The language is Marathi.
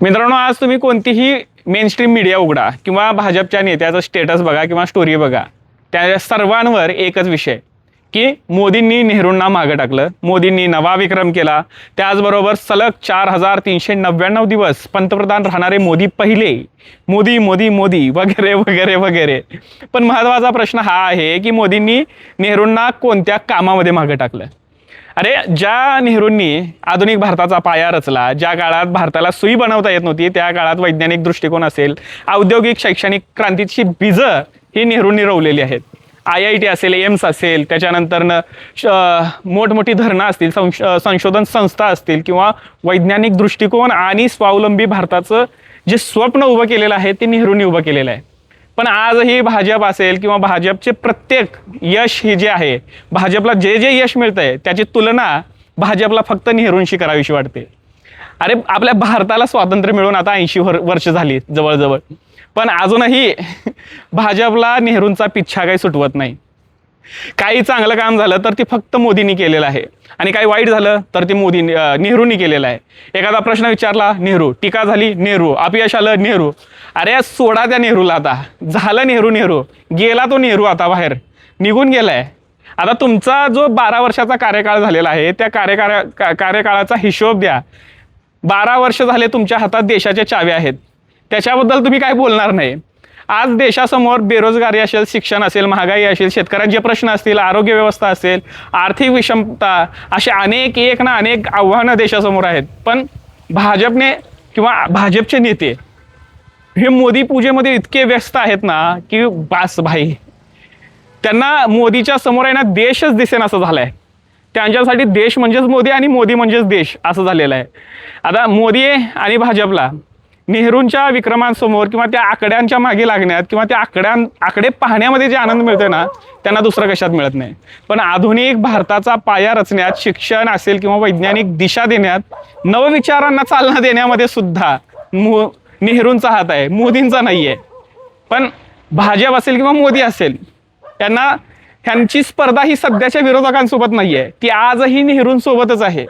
मित्रांनो, आज तुम्ही कोणतीही मेन स्ट्रीम मीडिया उघडा किंवा भाजपच्या नेत्याचं स्टेटस बघा किंवा स्टोरी बघा, त्या सर्वांवर एकच विषय की मोदींनी नेहरूंना मागं टाकलं, मोदींनी नवा विक्रम केला. त्याचबरोबर सलग 4399 दिवस पंतप्रधान राहणारे मोदी पहिले, मोदी मोदी मोदी वगैरे वगैरे वगैरे. पण महत्त्वाचा प्रश्न हा आहे की मोदींनी नेहरूंना कोणत्या कामामध्ये मागं टाकलं. अरे, ज्या नेहरूंनी आधुनिक भारताचा पाया रचला, ज्या काळात भारताला सुई बनवता येत नव्हती, त्या काळात वैज्ञानिक दृष्टिकोन असेल, औद्योगिक शैक्षणिक क्रांतीची बीजं ही नेहरूंनी रोवलेली आहेत. IIT असेल, एम्स असेल, त्याच्यानंतरनं मोठमोठी धरणं असतील, संशोधन संस्था असतील किंवा वैज्ञानिक दृष्टिकोन आणि स्वावलंबी भारताचं जे स्वप्न उभं केलेलं आहे ते नेहरूंनी उभं केलेलं आहे. पण आजही भाजप असेल किंवा भाजपचे प्रत्येक यश हे जे आहे, भाजपला जे जे यश मिळतंय त्याची तुलना भाजपला फक्त नेहरूंशी करावीशी वाटते. अरे, आपल्या भारताला स्वातंत्र्य मिळून आता 80 वर्ष झाली जवळजवळ, पण अजूनही भाजपला नेहरूंचा पिच्छा काही सुटवत नाही. काही चांगलं काम झालं तर ते फक्त मोदींनी केलेलं आहे आणि काही वाईट झालं तर ते नेहरूंनी केलेलं आहे. एखादा प्रश्न विचारला, नेहरू. टीका झाली, नेहरू. अपयश आलं, नेहरू. अरे, सोडा त्या नेहरूला. आता झालं नेहरू नेहरू, गेला तो नेहरू, आता बाहेर निघून गेलाय. आता तुमचा जो 12 वर्षाचा कार्यकाळ झालेला आहे त्या कार्यकाळाचा हिशोब द्या. 12 वर्ष झाले तुमच्या हातात देशाच्या चाव्या आहेत, त्याच्याबद्दल तुम्ही काय बोलणार नाही. आज देशासमोर बेरोजगारी असेल, शिक्षण असेल, महागाई असेल, शेतकऱ्यांचे प्रश्न असतील, आरोग्य व्यवस्था असेल, आर्थिक विषमता, असे अनेक आव्हानं देशासमोर आहेत. पण भाजपने किंवा भाजपचे नेते हे मोदी पूजेमध्ये इतके व्यस्त आहेत ना की बास भाई, त्यांना मोदीच्या समोर आहे ना देशच दिसेन असं झालंय. त्यांच्यासाठी देश म्हणजेच मोदी आणि मोदी म्हणजेच देश असं झालेलं आहे. आता मोदी आणि भाजपला नेहरूंच्या विक्रमांसमोर किंवा त्या आकड्यांच्या मागे लागण्यात किंवा त्या आकडे पाहण्यामध्ये जे आनंद मिळतोय ना, त्यांना दुसरं कशात मिळत नाही. पण आधुनिक भारताचा पाया रचण्यात, शिक्षण असेल किंवा वैज्ञानिक दिशा देण्यात, नवविचारांना चालना देण्यामध्ये सुद्धा नेहरूंचा हात आहे, मोदींचा नाही आहे. पण भाजप असेल किंवा मोदी असेल, ह्यांची स्पर्धा ही सध्याच्या विरोधकांसोबत नाही आहे, ती आजही नेहरूंसोबतच आहे.